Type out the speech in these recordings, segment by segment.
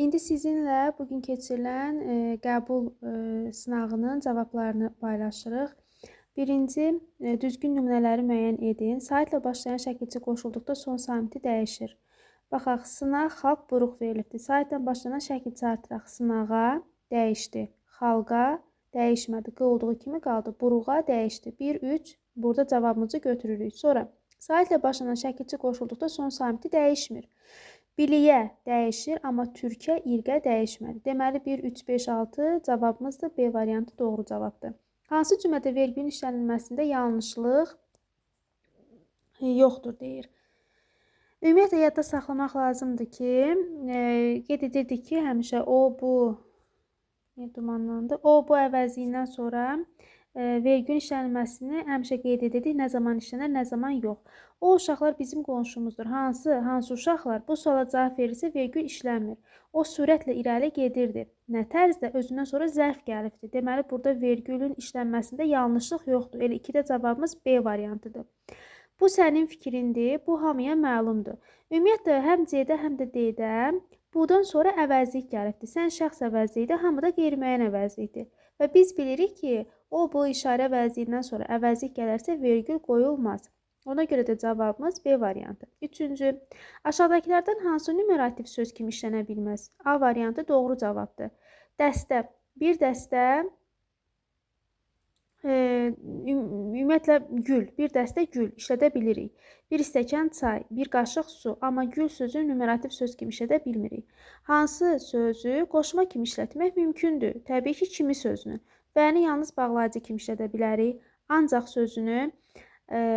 İndi sizinlə bugün keçirilən qəbul sınağının cavablarını paylaşırıq. Birinci, düzgün nümunələri müəyyən edin. Saitlə başlayan şəkilçi qoşulduqda son samiti dəyişir. Baxaq, sınaq, xalq, buruq verilibdir. Saitlə başlanan şəkilçi artıraq. Sınağa dəyişdi. Xalqa dəyişmədi. Q olduğu kimi qaldı. Buruğa dəyişdi. 1, 3. Burada cavabımızı götürürük. Sonra, saitlə başlanan şəkilçi qoşulduqda son samiti dəyişmir. Biliyə dəyişir, amma türkə, irqə dəyişmədi. Deməli, 1, 3, 5, 6 cavabımızdır. B variantı doğru cavabdır. Hansı cümlədə vergülün işlənilməsində yanlışlıq yoxdur, deyir. Ümumiyyətlə, yadda saxlamaq lazımdır ki, qeyd edirdik ki, həmişə o, bu, dumanlandı, o, bu əvəzindən sonra vergül işlənilməsini həmişə qeyd edirik, nə zaman işlənər, nə zaman yox. O uşaqlar bizim qonşumuzdur. Hansı uşaqlar? Bu suala cavab verirsə vergül işlənmir. O sürətlə irəli gedirdi. Nə tərzdə? Özündən sonra zərf gəlibdir. Deməli, burada vergülün işlənməsində yanlışlıq yoxdur. Elə 2-də cavabımız B variantıdır. Bu sənin fikrindir, bu hamıya məlumdur. Ümumiyyətlə, həm C-də, həm də D-də budan sonra əvəzlik gəlibdir. Sən şəxs əvəzlikdir, hamıda qeyri-müəyyən əvəzlikdir. Və biz bilirik ki, o, bu işarə əvəzliyindən sonra əvəzlik gələrsə vergül qoyulmaz. Ona görə də cavabımız B variantı. Üçüncü, aşağıdakilərdən hansı numerativ söz kimi işlənə bilməz? A variantı doğru cavabdır. Dəstə. Bir dəstə, ümumiyyətlə gül. Bir dəstə gül işlədə bilirik. Bir stəkan çay, bir qaşıq su. Amma gül sözünü numerativ söz kimi işlədə bilmirik. Hansı sözü qoşma kimi işlətmək mümkündür? Təbii ki, kimi sözünü. Bəni yalnız bağlayıcı kimi işlədə bilərik. Ancaq sözünü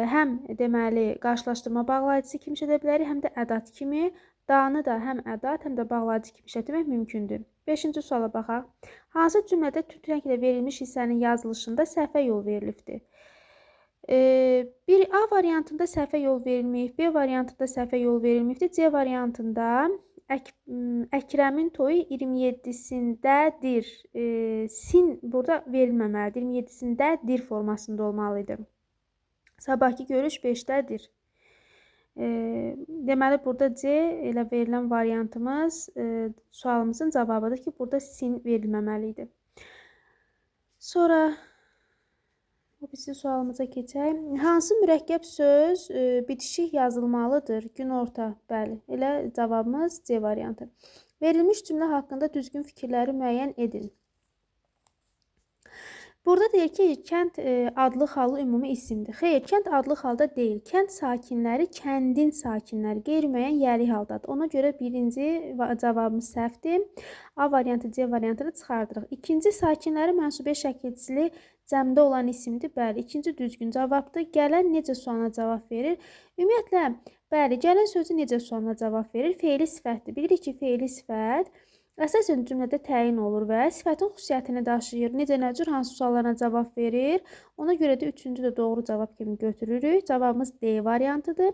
həm deməli qarşılaşdırma bağlayıcısı kimi işlədə bilərik, həm də ədat kimi. Da-nı da həm ədat, həm də bağlayıcı kimi işlətmək mümkündür. 5-ci suala baxaq. Hansı cümlədə tünd rənglə verilmiş hissənin yazılışında səhvə yol verilibdir? A variantında səhvə yol verilməyib, B variantında səhvə yol verilməyibdir, C variantında Əkrəmin toyu 27-sindədir. Sin burada verilməməlidir. 27-sindədir formasında olmalıydı. Sabahki görüş 5-dədir. Deməli, burada C ilə verilən variantımız sualımızın cavabıdır ki, burada sin verilməməlidir. Sonra bizim sualımıza keçək. Hansı mürəkkəb söz bitişik yazılmalıdır? Günorta, bəli. Elə cavabımız C variantı. Verilmiş cümlə haqqında düzgün fikirləri müəyyən edin. Burada deyir ki, kənd adlı xallı ümumi isimdir. Xeyr, kənd adlı halda deyil. Kənd sakinləri, kəndin sakinləri qeyri-müəyyən yəli haldadır. Ona görə birinci cavabımız səhvdir. A variantı, C variantını çıxardırıq. İkinci, sakinləri mənsubiyyə şəkilçili cəmdə olan isimdir. Bəli, ikinci düzgün cavabdır. Gələn necə sualına cavab verir? Ümumiyyətlə, bəli, gələn sözü necə sualına cavab verir? Feili sifətdir. Bilirik ki, feili sifət əsasən cümlədə təyin olur və sifətin xüsusiyyətini daşıyır. Necə, nə cür, hansı suallarına cavab verir? Ona görə də üçüncü də doğru cavab kimi götürürük. Cavabımız D variantıdır.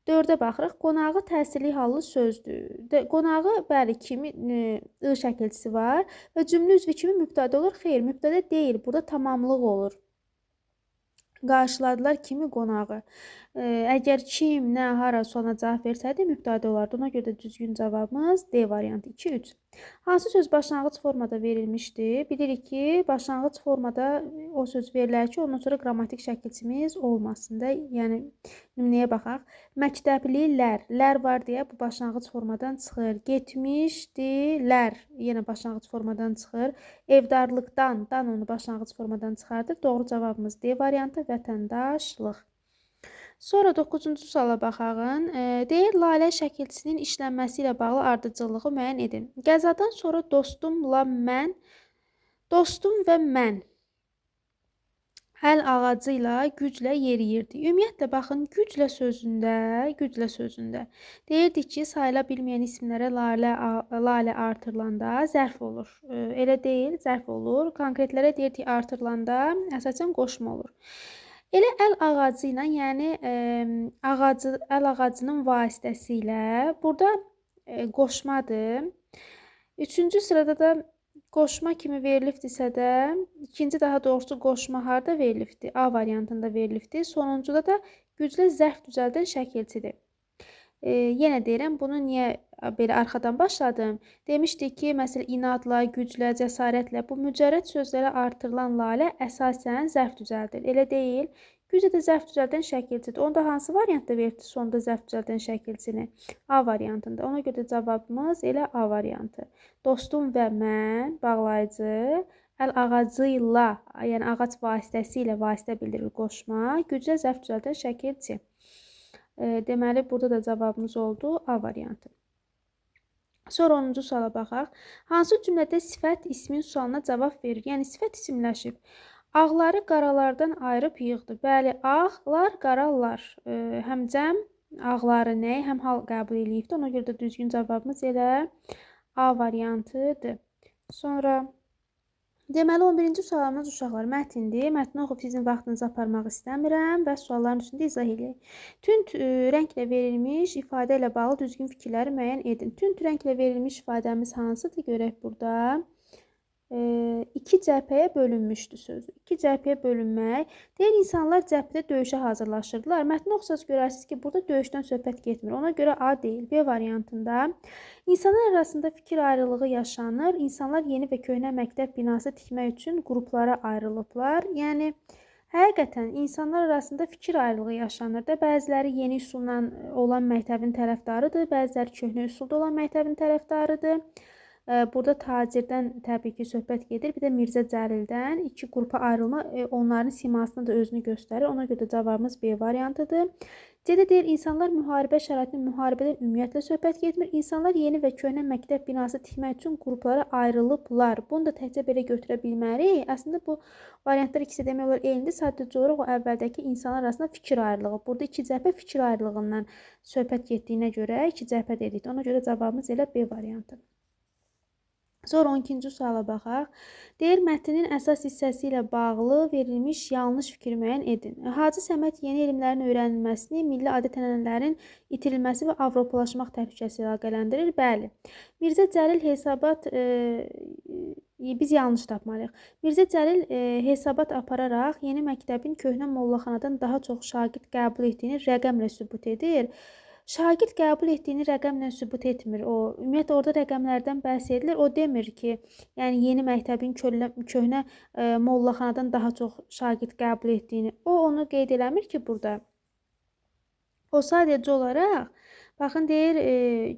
4-ə baxırıq. Qonağı təsirli hallı sözdür. Qonağı, bəli, kimi I şəkilçisi var və cümlə üzvü kimi mübtədə olur. Xeyr, mübtədə deyil. Burada tamamlıq olur. Qarşıladılar kimi qonağı. Əgər kim, nə, hara sualına cavab versəydi, mübtədə olardı. Ona görə də düzgün cavabımız D variantı 2, 3. Hansı söz başlanğıc formada verilmişdir? Bilirik ki, başlanğıc formada o söz verilər ki, ondan sonra qrammatik şəkilçimiz olmasın da. Yəni, nümunəyə baxaq. Məktəblilər, lər var deyə bu başlanğıc formadan çıxır. Getmişdilər, yenə başlanğıc formadan çıxır. Evdarlıqdan, dan onu başlanğıc formadan çıxardır. Doğru cavabımız D variantı, vətəndaşlıq. Sonra 9-cu suala baxağın. Deyir, Lalə şəkilçisinin işlənməsi ilə bağlı ardıcıllığı müəyyən edin. Qəzadan sonra dostumla mən, dostum və mən əl ağacı ilə güclə yeriyirdi. Ümumiyyətlə, baxın, güclə sözündə deyirdik ki, sayıla bilməyən isimlərə lalə artırılanda zərf olur. Elə deyil, zərf olur. Konkretlərə deyirdik, artırılanda əsasən qoşma olur. Elə əl ağacı ilə, yəni əl ağacının vasitəsilə burada qoşmadır. Üçüncü sırada da qoşma kimi verilibdirsə də, ikinci daha doğrusu qoşma harda verilibdir? A variantında verilibdir. Sonuncuda da güclə zərf düzəldən şəkilçidir. Yenə deyirəm, bunu niyə belə arxadan başladım? Demişdik ki, məsələn, inadla, güclə, cəsarətlə bu mücərrəd sözlərə artırılan lalə əsasən zərf düzəldir. Elə deyil? Güclə də zərf düzəldən şəkilçidir. Onda hansı variantda verdi sonda zərf düzəldən şəkilçini? A variantında. Ona görə də cavabımız elə A variantı. Dostum və mən bağlayıcı, əl ağacı ilə, yəni ağac vasitəsilə vasitə bildirir qoşma, güclə zərf düzəldən şəkilçi. Deməli, burada da cavabımız oldu A variantı. Sonra 10-cu suala baxaq. Hansı cümlədə sifət ismin sualına cavab verir? Yəni, sifət isimləşib. Ağları qaralardan ayırıb yığdı. Bəli, ağlar, qaralar. Həmcəm ağları nə? Həm hal qəbul edibdir. Ona görə də düzgün cavabımız elə A variantıdır. Sonra deməli 11-ci sualımız uşaqlar mətindir. Mətni oxub sizin vaxtınızı aparmaq istəmirəm və sualların üstündə izah edək. Tünd rənglə verilmiş ifadə ilə bağlı düzgün fikirləri müəyyən edin. Tünd rənglə verilmiş ifadəmiz hansıdır? Görək burada. İki cəbhəyə bölünmüşdü sözü. İki cəbhəyə bölünmək. Deyir, insanlar cəbhədə döyüşə hazırlaşırdılar. Mətni oxusaz görərsiniz ki, burada döyüşdən söhbət getmir. Ona görə A deyil. B variantında insanlar arasında fikir ayrılığı yaşanır. İnsanlar yeni və köhnə məktəb binası tikmək üçün qruplara ayrılıblar. Yəni, həqiqətən insanlar arasında fikir ayrılığı yaşanır da. Bəziləri yeni üsulla olan məktəbin tərəfdarıdır. Bəziləri köhnə üsulda olan məktəbin tərəfdarıdır. Burada tacirdən təbii ki, söhbət gedir. Bir də Mirzə Cəlildən iki qrupa ayrılma onların simasını da özünü göstərir. Ona görə də cavabımız B variantıdır. C-də deyir, insanlar müharibə şəraitində müharibədən ümumiyyətlə söhbət getmir. İnsanlar yeni və köhnə məktəb binası tikmək üçün qruplara ayrılıblar. Bunu da təkcə belə götürə bilmərik. Əslində bu variantlar ikisi demək olar eynidir. Sadəcə olaraq o əvvəldəki insanlar arasında fikir ayrılığı. Burada iki cəbhə fikir ayrılığından söhbət getdiyinə görə iki cəbhə dedik. Ona görə cavabımız elə B variantıdır. Sonra 12-ci suala baxaq. Deyir, mətnin əsas hissəsi ilə bağlı verilmiş yanlış fikir müəyyən edin. Hacı Səməd yeni elmlərin öyrənilməsini milli adət-ənənələrin itirilməsi və avropalaşmaq təhlükəsi ilə əlaqələndirir. Bəli. Mirzə Cəlil hesabat biz yanlış tapmalıyıq. Mirzə Cəlil hesabat apararaq yeni məktəbin köhnə mollaxanadan daha çox şagird qəbul etdiyini rəqəmlə sübut edir. Şagird qəbul etdiyini rəqəmlə sübut etmir. Ümumiyyətlə, orada rəqəmlərdən bəhs edilir. O demir ki, yəni yeni məktəbin köhnə mollaxanadan daha çox şagird qəbul etdiyini. O, onu qeyd eləmir ki, burada. O, sadəcə olaraq, baxın, deyir,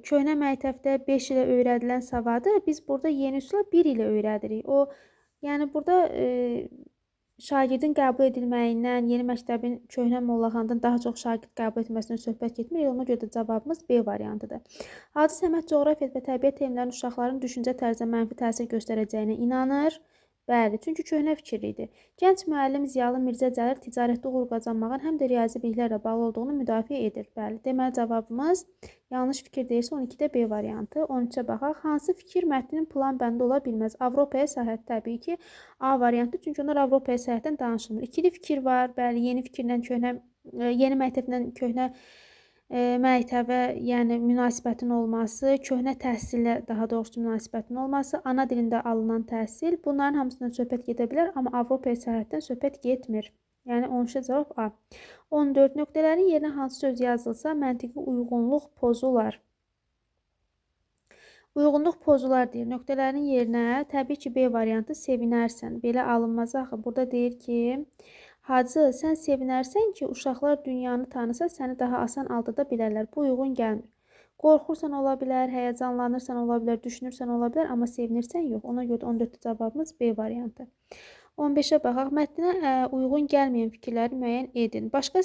köhnə məktəbdə 5 ilə öyrədilən savadı biz burada yeni üsulla 1 ilə öyrədirik. O, yəni burada şagirdin qəbul edilməyindən, yeni məktəbin köhnə mollaxanadan daha çox şagird qəbul etməsindən söhbət getmir. Ona görə də cavabımız B variantıdır. Hacı Səməd coğrafiya və təbiət elmlərinin uşaqların düşüncə tərzinə mənfi təsir göstərəcəyinə inanır. Bəli, çünki köhnə fikirli idi. Gənc müəllim Ziyalı Mirzə Cəlil ticarətdə uğur qazanmağın həm də riyazi biliklərlə bağlı olduğunu müdafiə edir. Bəli, deməli cavabımız yanlış fikir deyilsə 12-də B variantı. 13-ə baxaq. Hansı fikir mətnin plan bəndi ola bilməz? Avropaya səyahət təbii ki A variantı, çünki onlar Avropaya səyahətdən danışılmır. İkili fikir var. Bəli, yeni fikirlə köhnə, yeni məktəblə köhnə məktəbə, yəni münasibətin olması, köhnə təhsillə daha doğrusu münasibətin olması, ana dilində alınan təhsil, bunların hamısından söhbət gedə bilər, amma Avropaya səyahətdən söhbət getmir. Yəni 13-ə cavab A. 14 nöqtələrin yerinə hansı söz yazılsa, məntiqi uyğunluq pozular. Uyğunluq pozular deyir. Nöqtələrin yerinə təbii ki B variantı sevinərsən. Belə alınmaz axı. Burada deyir ki, Hacı, sən sevinərsən ki, uşaqlar dünyanı tanısa, səni daha asan aldada bilərlər. Bu uyğun gəlmir. Qorxursan ola bilər, həyəcanlanırsan ola bilər, düşünürsən ola bilər, amma sevinirsən yox. Ona görə 14-də cavabımız B variantı. 15-ə baxaq. Mətninə uyğun gəlməyən fikirləri müəyyən edin. Başqa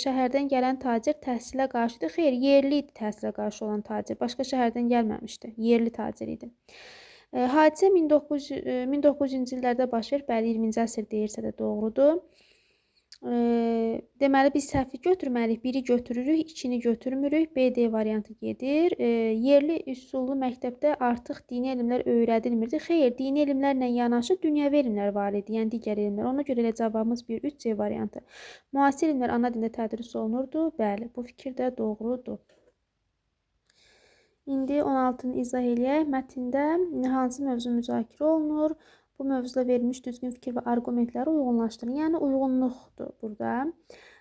şəhərdən gələn tacir təhsilə qarşıdır. Xeyr, yerli idi təhsilə qarşı olan tacir. Başqa şəhərdən gəlməmişdi. Yerli tacir idi. Hadisə 1900-cü illərdə baş verir. Bəli, 20-ci əsr deyirsə də doğrudur. Deməli, biz səhvi götürməliyik. Biri götürürük, ikini götürmürük. B, D variantı gedir. Yerli üsullu məktəbdə artıq dini elmlər öyrədilmirdi. Xeyr, dini elmlərlə yanaşı dünyəvi elmlər var idi, yəni digər elmlər. Ona görə elə cavabımız 1, 3, C variantı. Müasir elmlər ana dilində tədris olunurdu. Bəli, bu fikir də doğrudur. İndi 16-nı izah eləyək. Mətndə hansı mövzu müzakirə olunur? Bu mövzuda verilmiş düzgün fikir və arqumentləri uyğunlaşdırın. Yəni, uyğunluqdur burada.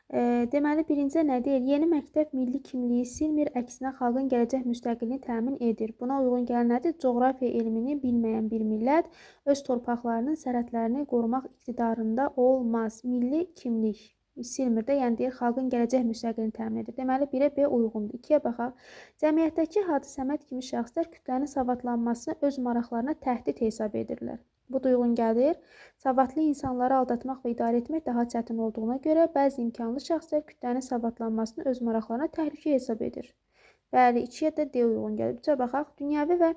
Deməli, birincidə nə deyir? Yeni məktəb milli kimliyi silmir, əksinə xalqın gələcək müstəqilliyini təmin edir. Buna uyğun gələn nədir? Coğrafiya elmini bilməyən bir millət öz torpaqlarının sərhədlərini qorumaq iqtidarında olmaz. Milli kimlik silmir də, yəni deyir, xalqın gələcək müstəqilliyini təmin edir. Deməli, 1-ə B uyğundur. 2-yə baxaq. Cəmiyyətdəki Hacı Səməd kimi şəxslər kütlənin savadlanmasını öz maraqlarına təhdid hesab edirlər. Bu da uyğun gəlir. Savadlı insanları aldatmaq və idarə etmək daha çətin olduğuna görə bəzi imkanlı şəxslər kütlənin savadlanmasını öz maraqlarına təhlükə hesab edir. Bəli, 2-yə də D uyğun gəlir. 3-ə baxaq. Dünyəvi və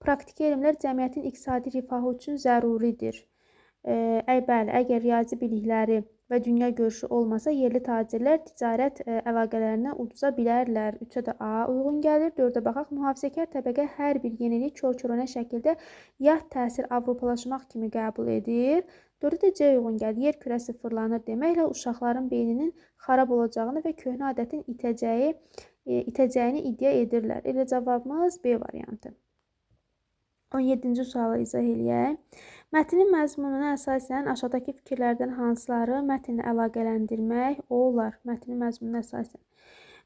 praktiki elmlər cəmiyyətin iqtisadi rifahı üçün zəruridir. Bəli, əgər riyazi bilikləri və dünya görüşü olmasa, yerli tacirlər ticarət əlaqələrinə uduza bilərlər. 3-ə də A uyğun gəlir. 4-ə baxaq. Mühafizəkar təbəqə hər bir yenilik kör-körənə şəkildə yad təsir avropalaşmaq kimi qəbul edir. 4-ə də C uyğun gəlir. Yer kürəsi fırlanır deməklə uşaqların beyninin xarab olacağını və köhnə adətin itəcəyini iddia edirlər. Elə cavabımız B variantı. 17-ci sualı izah eləyək. Mətnin məzmununa əsasən aşağıdakı fikirlərdən hansıları mətnlə əlaqələndirmək olar? Mətnin məzmununa əsasən.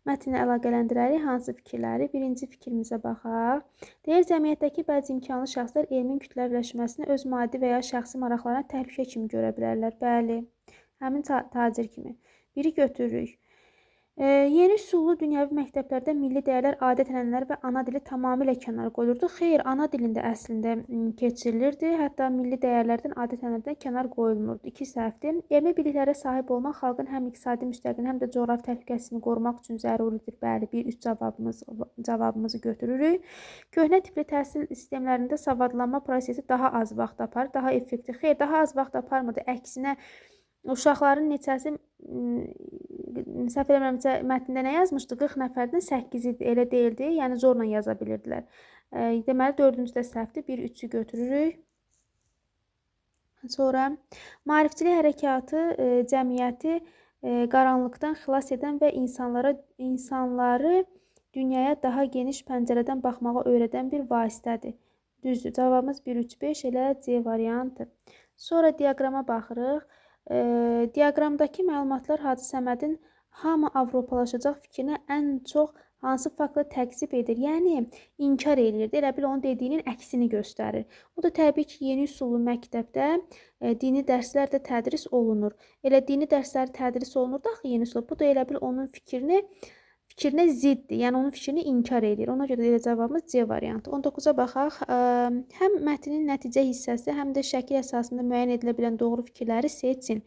Mətnlə əlaqələndirərik hansı fikirləri? Birinci fikrimizə baxaq. Deyir, cəmiyyətdəki bəzi imkanlı şəxslər elmin kütləviləşməsini öz maddi və ya şəxsi maraqlarına təhlükə kimi görə bilərlər. Bəli, həmin tacir kimi. Biri götürürük. Yeni üsullu dünyəvi məktəblərdə milli dəyərlər, adət-ənənələr və ana dili tamamilə kənara qoyulurdu. Xeyr, ana dilində əslində keçirilirdi. Hətta milli dəyərlərdən, adət-ənənələrdən kənar qoyulmurdu. 2 səhvdir. Elmi biliklərə sahib olmaq xalqın həm iqtisadi müstəqilliyini, həm də coğrafi təhlükəsizliyini qorumaq üçün zəruridir. Bəli, 1-3 cavabımızı götürürük. Köhnə tipli təhsil sistemlərində savadlanma prosesi daha az vaxt aparır, daha effektiv. Xeyr, daha az vaxt aparmırdı. Əksinə uşaqların neçəsi səhv eləmirəmsə mətndə nə yazmışdı? 40 nəfərdən 8 idi, elə deyildi. Yəni zorla yaza bilirdilər. Deməli 4-cüdə səhvdir. 1-3-ü götürürük. Sonra maarifçilik hərəkatı cəmiyyəti qaranlıqdan xilas edən və insanları dünyaya daha geniş pəncərədən baxmağa öyrədən bir vasitədir. Düzdür. Cavabımız 1-3-5 elə C variantı. Sonra diaqrama baxırıq. Diaqramdakı məlumatlar Hacı Səmədin hamı avropalaşacaq fikrinə ən çox hansı faktla təqzib edir? Yəni, inkar edirdi. Elə bil onun dediyinin əksini göstərir. O da təbii ki, yeni üsullu məktəbdə dini dərslər də tədris olunur. Elə dini dərslər tədris olunur da axı yeni üsullu. Bu da elə bil onun fikrinə ziddir. Yəni, onun fikrini inkar edir. Ona görə də elə cavabımız C variantı. 19-a baxaq. Həm mətnin nəticə hissəsi, həm də şəkil əsasında müəyyən edilə bilən doğru fikirləri seçin.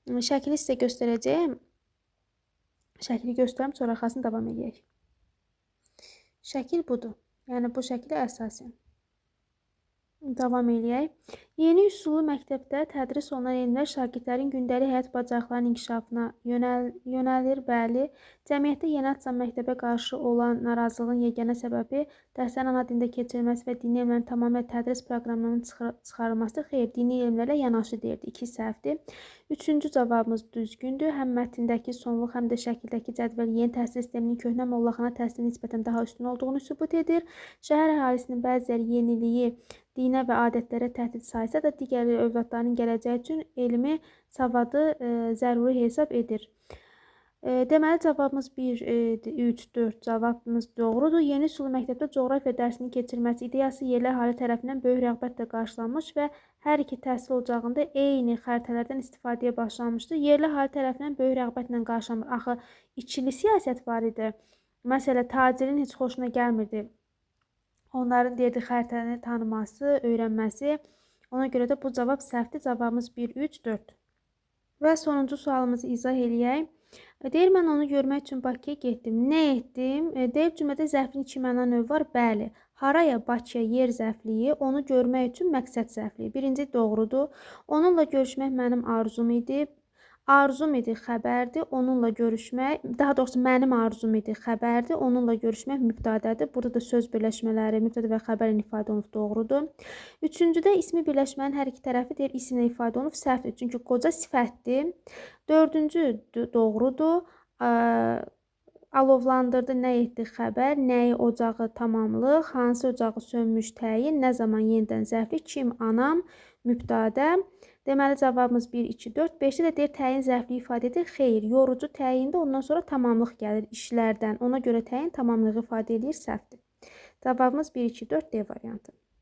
Şəkili sizə göstərəcəyəm. Şəkili göstərəm, sonra arxasını davam edək. Şəkil budur. Yəni, bu şəklə əsasən. Davam eləyək. Yeni üsullu məktəbdə tədris olunan elmlər şagirdlərin gündəlik həyat bacarıqlarının inkişafına yönəlir. Bəli, cəmiyyətdə yeni açılan məktəbə qarşı olan narazılığın yeganə səbəbi dərslərin ana dilində keçirilməsi və dini elmlərin tamamilə tədris proqramlarının çıxarılmasıdır. Xeyr, dini elmlərlə yanaşı deyirdi. 2 səhvdir. 3-cü cavabımız düzgündür. Həm mətndəki sonluq, həm də şəkildəki cədvəl yeni təhsil sisteminin köhnə mollaxana təhsilinə nisbətən daha üstün olduğunu sübut edir. Şəhər əhalisinin bəziləri yeniliyi dinə və adətlərə təhdid saysa da digər övladların gələcəyi üçün elmi savadı zəruri hesab edir. Deməli, cavabımız 1, 3, 4 cavabımız doğrudur. Yeni üsullu məktəbdə coğrafiya dərsinin keçirilməsi ideyası yerli əhali tərəfindən böyük rəğbətlə qarşılanmış və hər iki təhsil ocağında eyni xəritələrdən istifadəyə başlanmışdır. Yerli əhali tərəfindən böyük rəğbətlə qarşılanır. Axı, ikili siyasət var idi. Məsələn, tacirin heç xoşuna gəlmirdi. Onların deyirdi xəritəni tanıması, öyrənməsi. Ona görə də bu cavab səhvdir. Cavabımız 1, 3, 4. Və sonuncu sualımızı izah eləyək. Deyir, mən onu görmək üçün Bakıya getdim. Nə etdim? Deyib cümlədə zərfin 2 məna növü var. Bəli. Haraya, Bakıya yer zərfliyi, onu görmək üçün məqsəd zərfliyi. Birinci doğrudur. Onunla görüşmək mənim arzum idi. Arzum idi xəbərdir, onunla görüşmək, daha doğrusu mənim arzum idi xəbərdir, onunla görüşmək mübtədədir. Burada da söz birləşmələri, mübtədə və xəbərin ifadə olunub doğrudur. Üçüncüdə ismi birləşmənin hər iki tərəfi deyir, isimlə ifadə olunub səhvdir, çünki qoca sifətdir. Dördüncü doğrudur. Alovlandırdı, nə etdi xəbər, nəyi ocağı tamamlıq, hansı ocağı sönmüş təyin, nə zaman yenidən zərfi, kim, anam, mübtədə. Deməli cavabımız 1, 2, 4, 5-də də deyir təyin zərfliyi ifadə edir. Xeyr, yorucu təyində ondan sonra tamamlıq gəlir işlərdən. Ona görə təyin tamamlığı ifadə edir, səhvdir. Cavabımız 1, 2, 4 D variantı.